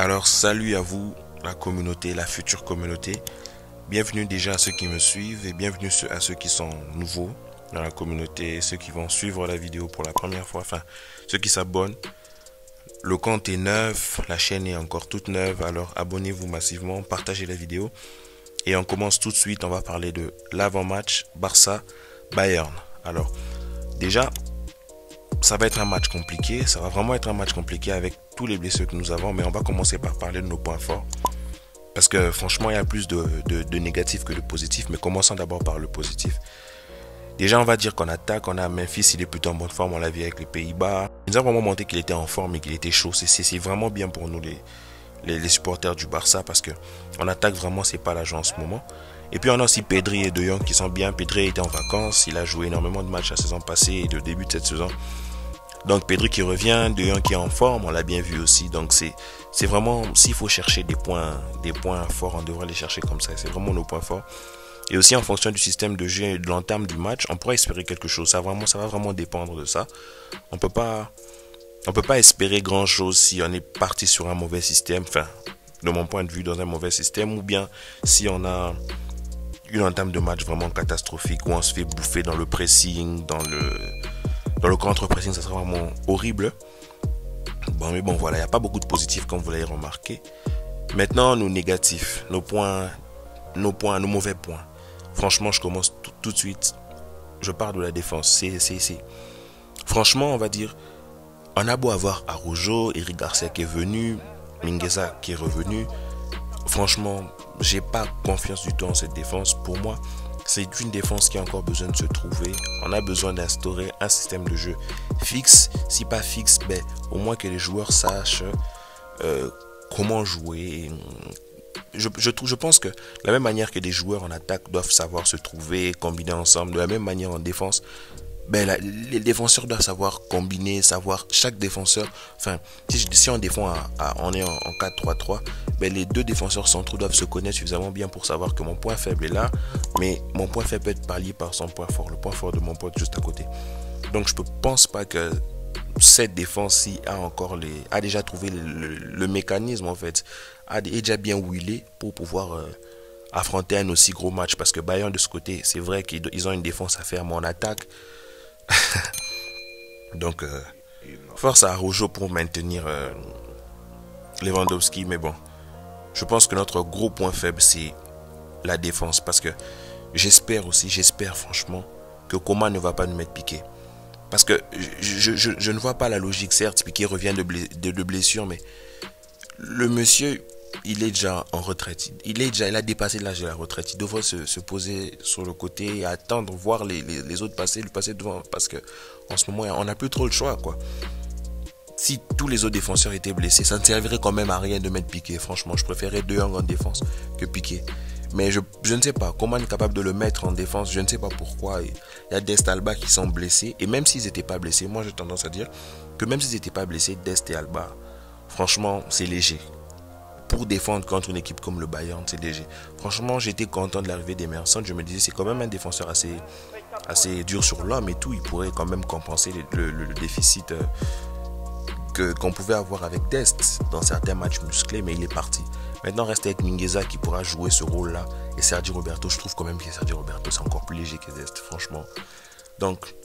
Alors salut à vous, la communauté, la future communauté. Bienvenue déjà à ceux qui me suivent et bienvenue à ceux qui sont nouveaux dans la communauté, ceux qui vont suivre la vidéo pour la première fois, enfin ceux qui s'abonnent. Le compte est neuf, la chaîne est encore toute neuve, alors abonnez-vous massivement, partagez la vidéo. Et on commence tout de suite, on va parler de l'avant-match Barça-Bayern. Alors déjà, ça va être un match compliqué, ça va vraiment être un match compliqué avec tous les blessés que nous avons, mais on va commencer par parler de nos points forts. Parce que franchement, il y a plus de négatifs que de positifs, mais commençons d'abord par le positif. Déjà, on va dire qu'on attaque, on a Memphis, il est plutôt en bonne forme, on l'a vu avec les Pays-Bas. Il nous a vraiment montré qu'il était en forme et qu'il était chaud. C'est vraiment bien pour nous, les supporters du Barça, parce que on attaque vraiment, c'est pas l'agent en ce moment. Et puis on a aussi Pedri et De Jong qui sont bien. Pedri était en vacances, il a joué énormément de matchs la saison passée et le début de cette saison. Donc Pedri qui revient, De Jong qui est en forme, on l'a bien vu aussi. Donc c'est vraiment, s'il faut chercher des points forts, on devrait les chercher comme ça. C'est vraiment nos points forts. Et aussi en fonction du système de jeu et de l'entame du match, on pourrait espérer quelque chose. Ça va vraiment dépendre de ça. On peut pas espérer grand chose si on est parti sur un mauvais système. Enfin, de mon point de vue, dans un mauvais système, ou bien si on a une entame de match vraiment catastrophique où on se fait bouffer dans le pressing, dans le contre-pressing, ça sera vraiment horrible. Bon, mais bon, voilà, il n'y a pas beaucoup de positifs comme vous l'avez remarqué. Maintenant, nos négatifs, nos mauvais points. Franchement, je commence tout de suite. Je pars de la défense. Franchement, on va dire, on a beau avoir Araujo, Eric Garcia qui est venu, Mingueza qui est revenu. Franchement, j'ai pas confiance du tout en cette défense. Pour moi, c'est une défense qui a encore besoin de se trouver. On a besoin d'instaurer un système de jeu fixe. Si pas fixe, ben, au moins que les joueurs sachent comment jouer. Je pense que de la même manière que des joueurs en attaque doivent savoir se trouver, combiner ensemble, de la même manière en défense, ben les défenseurs doivent savoir combiner, savoir chaque défenseur. Enfin, si on défend on est en 4-3-3, ben les deux défenseurs centraux doivent se connaître suffisamment bien pour savoir que mon point faible est là, mais mon point faible peut être pallié par son point fort, le point fort de mon pote juste à côté. Donc je ne pense pas que cette défense-ci a déjà trouvé le mécanisme en fait, est déjà bien huilé pour pouvoir affronter un aussi gros match. Parce que Bayern de ce côté, c'est vrai qu'ils ont une défense à faire, mais en attaque. Donc, force à Araujo pour maintenir Lewandowski. Mais bon, je pense que notre gros point faible, c'est la défense. Parce que j'espère franchement, que Coman ne va pas nous mettre Piqué. Parce que je ne vois pas la logique. Certes, Piqué revient de blessure, mais le monsieur, il est déjà en retraite. Il a dépassé l'âge de la retraite. Il devrait se poser sur le côté et attendre, voir les autres passer, lui passer devant. Parce que en ce moment, on n'a plus trop le choix, quoi. Si tous les autres défenseurs étaient blessés, ça ne servirait quand même à rien de mettre Piqué. Franchement, je préférais De Jong en défense que Piqué. Mais je ne sais pas comment on est capable de le mettre en défense. Je ne sais pas pourquoi. Il y a Dest et Alba qui sont blessés. Et même s'ils n'étaient pas blessés, moi j'ai tendance à dire que même s'ils n'étaient pas blessés, Dest et Alba, franchement, c'est léger. Pour défendre contre une équipe comme le Bayern, c'est léger. Franchement, j'étais content de l'arrivée d'Emerson. Je me disais, c'est quand même un défenseur assez dur sur l'homme et tout. Il pourrait quand même compenser le déficit qu'on pouvait avoir avec Dest dans certains matchs musclés, mais il est parti. Maintenant, reste avec Mingueza qui pourra jouer ce rôle-là. Et Sergio Roberto, je trouve quand même que Sergio Roberto, c'est encore plus léger que Dest, franchement. Donc,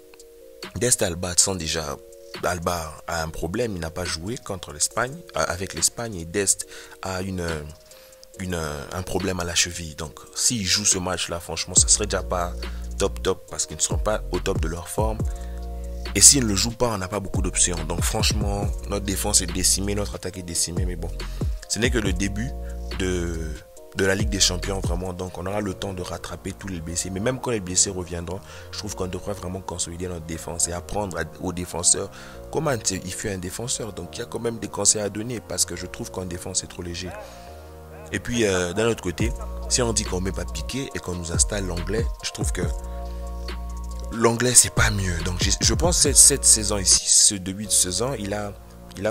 Dest et Alba sont déjà... Alba a un problème, il n'a pas joué contre l'Espagne, avec l'Espagne, et Dest a un problème à la cheville. Donc, s'ils jouent ce match-là, franchement, ça serait déjà pas top, parce qu'ils ne seront pas au top de leur forme. Et s'ils ne le jouent pas, on n'a pas beaucoup d'options. Donc franchement, notre défense est décimée, notre attaque est décimée. Mais bon, ce n'est que le début de la Ligue des Champions, vraiment. Donc on aura le temps de rattraper tous les blessés. Mais même quand les blessés reviendront, je trouve qu'on devrait vraiment consolider notre défense et apprendre aux défenseurs comment il fait un défenseur. Donc il y a quand même des conseils à donner parce que je trouve qu'en défense, c'est trop léger. Et puis d'un autre côté, si on dit qu'on ne met pas Piqué et qu'on nous installe l'anglais, je trouve que l'anglais c'est pas mieux. Donc je pense que cette saison ici, ce début de saison, il a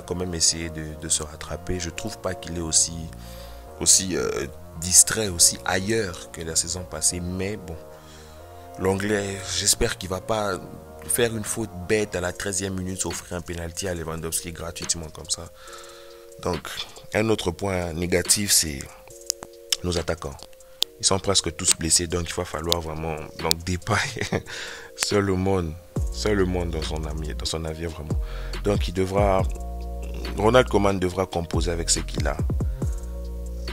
quand même essayé de se rattraper. Je trouve pas qu'il est aussi distrait, aussi ailleurs que la saison passée. Mais bon, l'anglais, j'espère qu'il va pas faire une faute bête à la 13e minute, offrir un penalty à Lewandowski gratuitement comme ça. Donc, un autre point négatif, c'est nos attaquants. Ils sont presque tous blessés, donc il va falloir vraiment... Donc, Depay, seul le monde dans son navire, vraiment. Donc, Ronald Koeman devra composer avec ce qu'il a.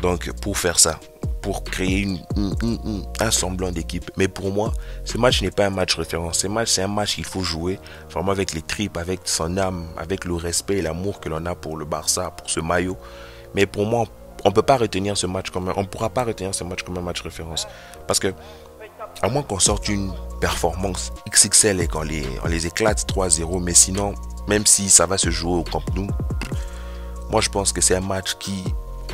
Donc, pour faire ça, pour créer un semblant d'équipe. Mais pour moi, ce match n'est pas un match référence. C'est un match qu'il faut jouer vraiment avec les tripes, avec son âme, avec le respect et l'amour que l'on a pour le Barça, pour ce maillot. Mais pour moi, on peut pas retenir ce match on pourra pas retenir ce match comme un match référence. Parce que, à moins qu'on sorte une performance XXL et qu'on les éclate 3-0, mais sinon, même si ça va se jouer au Camp Nou, moi je pense que c'est un match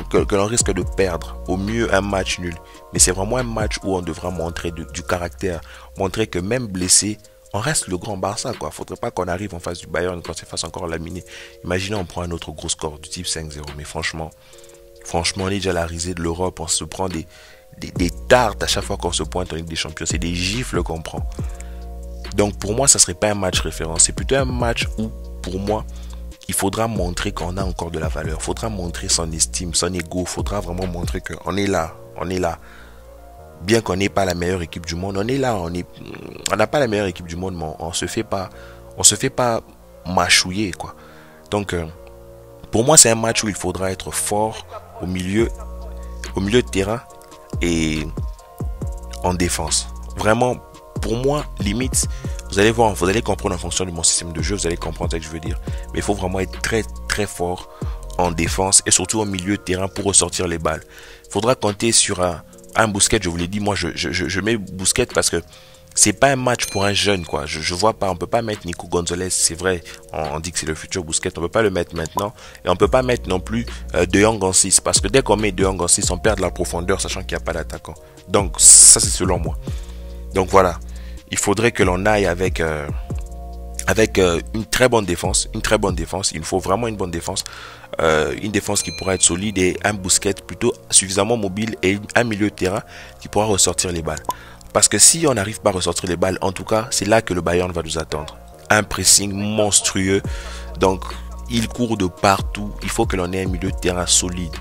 que l'on risque de perdre. Au mieux un match nul. Mais c'est vraiment un match où on devra montrer du caractère. Montrer que même blessé, on reste le grand Barça, quoi. Faudrait pas qu'on arrive en face du Bayern quand c'est face encore laminé. Imaginez on prend un autre gros score du type 5-0. Mais franchement, on est déjà à la risée de l'Europe. On se prend des tartes à chaque fois qu'on se pointe en Ligue des Champions. C'est des gifles qu'on prend. Donc pour moi, ça serait pas un match référence. C'est plutôt un match où, pour moi, il faudra montrer qu'on a encore de la valeur. Il faudra montrer son estime, son ego. Il faudra vraiment montrer qu'on est là. On est là. Bien qu'on n'ait pas la meilleure équipe du monde, on est là. On n'a pas la meilleure équipe du monde, mais on se fait pas mâchouiller, quoi. Donc, pour moi, c'est un match où il faudra être fort au milieu de terrain et en défense. Vraiment, pour moi, limite, vous allez voir, vous allez comprendre en fonction de mon système de jeu, vous allez comprendre ce que je veux dire. Mais il faut vraiment être très très fort en défense et surtout au milieu de terrain pour ressortir les balles. Il faudra compter sur un Busquets, je vous l'ai dit, moi je mets Busquets parce que c'est pas un match pour un jeune, quoi. Je vois pas, on peut pas mettre Nico Gonzalez, c'est vrai, on dit que c'est le futur Busquets, on peut pas le mettre maintenant et on peut pas mettre non plus De Jong en 6 parce que dès qu'on met De Jong en 6, on perd de la profondeur sachant qu'il n'y a pas d'attaquant. Donc ça c'est selon moi. Donc voilà, il faudrait que l'on aille avec une très bonne défense, il faut vraiment une bonne défense, une défense qui pourra être solide et un Busquets plutôt suffisamment mobile et un milieu de terrain qui pourra ressortir les balles. Parce que si on n'arrive pas à ressortir les balles, en tout cas, c'est là que le Bayern va nous attendre. Un pressing monstrueux, donc il court de partout, il faut que l'on ait un milieu de terrain solide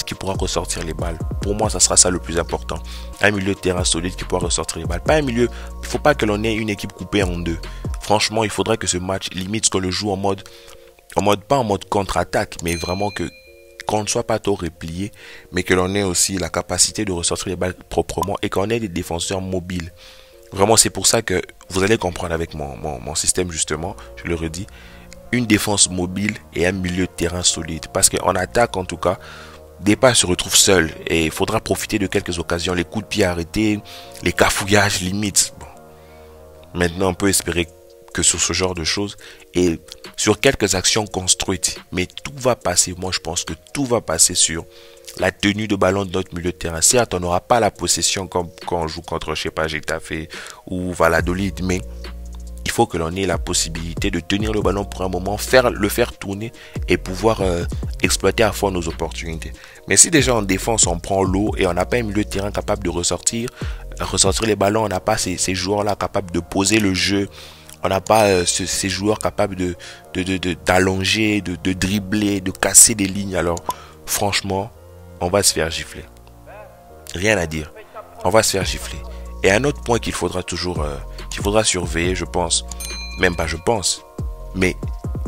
qui pourra ressortir les balles. Pour moi, ça sera ça le plus important. Un milieu de terrain solide qui pourra ressortir les balles. Pas un milieu, il ne faut pas que l'on ait une équipe coupée en deux. Franchement, il faudrait que ce match, limite, qu'on le joue pas en mode contre-attaque, mais vraiment qu'on ne soit pas trop replié, mais que l'on ait aussi la capacité de ressortir les balles proprement et qu'on ait des défenseurs mobiles. Vraiment, c'est pour ça que vous allez comprendre avec mon système, justement, je le redis, une défense mobile et un milieu de terrain solide. Parce qu'en attaque, en tout cas, Depay se retrouve seul et il faudra profiter de quelques occasions, les coups de pied arrêtés, les cafouillages limites. Bon. Maintenant, on peut espérer que sur ce genre de choses et sur quelques actions construites. Mais tout va passer, moi je pense que tout va passer sur la tenue de ballon de notre milieu de terrain. Certes, on n'aura pas la possession comme quand on joue contre, je sais pas, Getafe ou Valladolid, mais il faut que l'on ait la possibilité de tenir le ballon pour un moment, le faire tourner et pouvoir exploiter à fond nos opportunités. Mais si déjà en défense on prend l'eau et on n'a pas un milieu de terrain capable de ressortir les ballons, on n'a pas ces joueurs-là capables de poser le jeu, on n'a pas ces joueurs capables d'allonger, de dribbler, de casser des lignes. Alors franchement, on va se faire gifler. Rien à dire. On va se faire gifler. Et un autre point qu'il faudra surveiller, je pense, même pas je pense, mais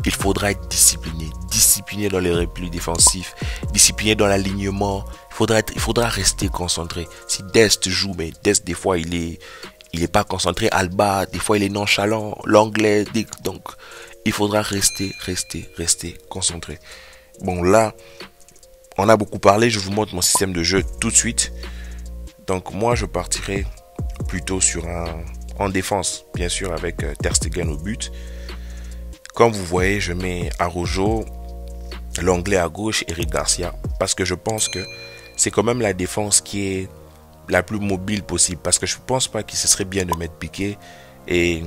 il faudra être discipliné dans les replis défensifs, discipliné dans l'alignement. Il faudra rester concentré. Si Dest joue, mais Dest des fois il est pas concentré, Alba, des fois il est nonchalant, l'anglais, donc il faudra rester concentré. Bon là, on a beaucoup parlé, je vous montre mon système de jeu tout de suite. Donc moi je partirai plutôt sur en défense, bien sûr avec Ter Stegen au but. Comme vous voyez, je mets Araujo, l'anglais à gauche, Eric Garcia, parce que je pense que c'est quand même la défense qui est la plus mobile possible, parce que je pense pas qu'il se serait bien de mettre Piqué et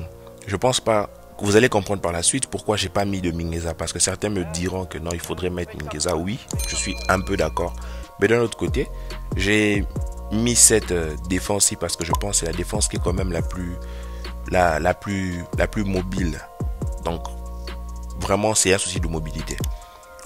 je pense pas. Vous allez comprendre par la suite pourquoi j'ai pas mis de Mingueza, parce que certains me diront que non, il faudrait mettre Mingueza. Oui, je suis un peu d'accord, mais d'un autre côté, j'ai mis cette défense-ci parce que je pense que c'est la défense qui est quand même la plus mobile. Donc vraiment, c'est un souci de mobilité.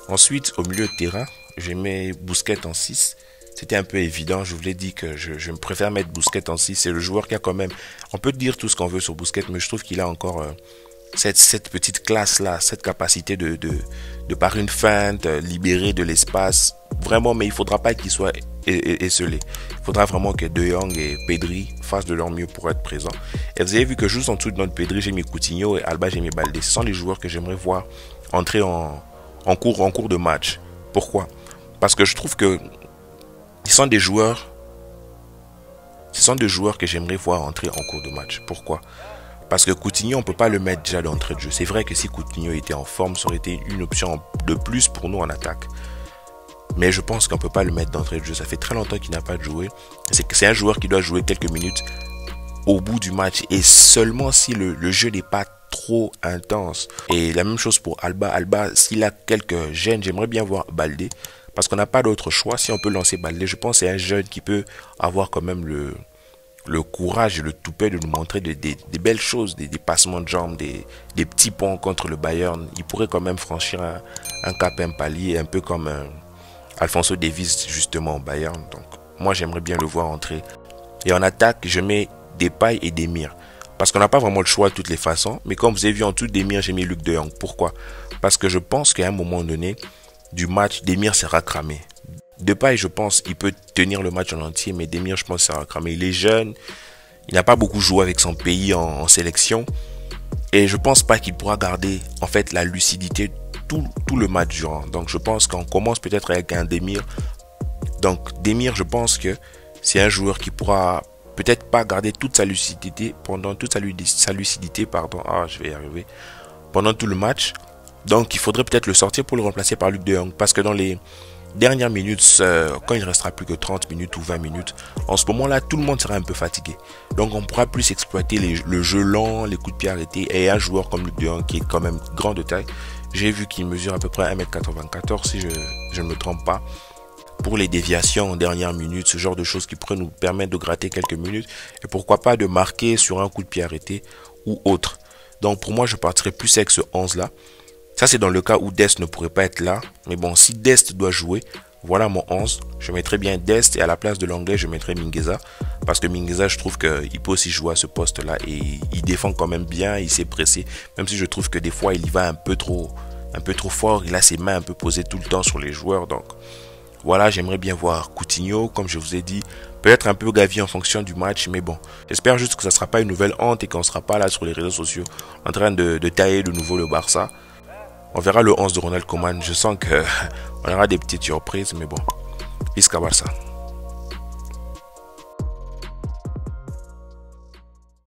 Ensuite, au milieu de terrain, j'ai mis Busquets en 6. C'était un peu évident, je vous l'ai dit que je me préfère mettre Busquets en 6. C'est le joueur qui a quand même... On peut dire tout ce qu'on veut sur Busquets, mais je trouve qu'il a encore cette petite classe-là, cette capacité de par une feinte, libérer de l'espace. Vraiment, mais il ne faudra pas qu'il soit esselé. Il faudra vraiment que De Jong et Pedri fassent de leur mieux pour être présents. Et vous avez vu que juste en dessous de notre Pedri, j'ai mis Coutinho et Alba, j'ai mis Baldé. Ce sont les joueurs que j'aimerais voir entrer en cours de match. Pourquoi? Parce que je trouve que ce sont des joueurs que j'aimerais voir entrer en cours de match. Pourquoi? Parce que Coutinho, on ne peut pas le mettre déjà d'entrée de jeu. C'est vrai que si Coutinho était en forme, ça aurait été une option de plus pour nous en attaque. Mais je pense qu'on ne peut pas le mettre d'entrée de jeu. Ça fait très longtemps qu'il n'a pas joué. C'est un joueur qui doit jouer quelques minutes au bout du match. Et seulement si le jeu n'est pas trop intense. Et la même chose pour Alba. Alba, s'il a quelques gênes, j'aimerais bien voir Baldé. Parce qu'on n'a pas d'autre choix. Si on peut lancer Baldé, je pense que c'est un jeune qui peut avoir quand même le courage et le toupet de nous montrer des belles choses, des passements de jambes, des petits ponts contre le Bayern. Il pourrait quand même franchir un cap, un palier, un peu comme Alphonso Davies justement au Bayern. Donc moi j'aimerais bien le voir entrer. Et en attaque, je mets Depay et Demir. Parce qu'on n'a pas vraiment le choix de toutes les façons. Mais comme vous avez vu en tout Demir, j'ai mis Luc de Jong. Pourquoi? Parce que je pense qu'à un moment donné du match, Demir sera cramé. Depay, je pense, il peut tenir le match en entier, mais Demir, je pense, ça va cramer. Il est jeune, il n'a pas beaucoup joué avec son pays en sélection, et je pense pas qu'il pourra garder, en fait, la lucidité tout le match durant. Donc, je pense qu'on commence peut-être avec un Demir. Donc, Demir, je pense que c'est un joueur qui pourra peut-être pas garder toute sa lucidité pendant toute sa lucidité, pardon. Ah, je vais y arriver. Pendant tout le match. Donc, il faudrait peut-être le sortir pour le remplacer par Luc de Jong, parce que dans les dernières minutes, quand il ne restera plus que 30 minutes ou 20 minutes, en ce moment-là, tout le monde sera un peu fatigué. Donc, on pourra plus exploiter le jeu lent, les coups de pied arrêtés. Et un joueur comme Luc de Jong, qui est quand même grand de taille, j'ai vu qu'il mesure à peu près 1m94, si je ne me trompe pas. Pour les déviations en dernière minute, ce genre de choses qui pourraient nous permettre de gratter quelques minutes. Et pourquoi pas de marquer sur un coup de pied arrêté ou autre. Donc, pour moi, je partirais plus avec ce 11-là. Ça, c'est dans le cas où Dest ne pourrait pas être là. Mais bon, si Dest doit jouer, voilà mon 11. Je mettrais bien Dest et à la place de l'anglais, je mettrais Mingueza. Parce que Mingueza, je trouve qu'il peut aussi jouer à ce poste-là. Et il défend quand même bien, il s'est pressé. Même si je trouve que des fois, il y va un peu trop fort. Il a ses mains un peu posées tout le temps sur les joueurs. Donc, voilà, j'aimerais bien voir Coutinho, comme je vous ai dit. Peut-être un peu Gavi en fonction du match. Mais bon, j'espère juste que ça ne sera pas une nouvelle honte et qu'on ne sera pas là sur les réseaux sociaux en train de tailler de nouveau le Barça. On verra le 11 de Ronald Koeman. Je sens qu'on aura des petites surprises, mais bon. Visca Barça.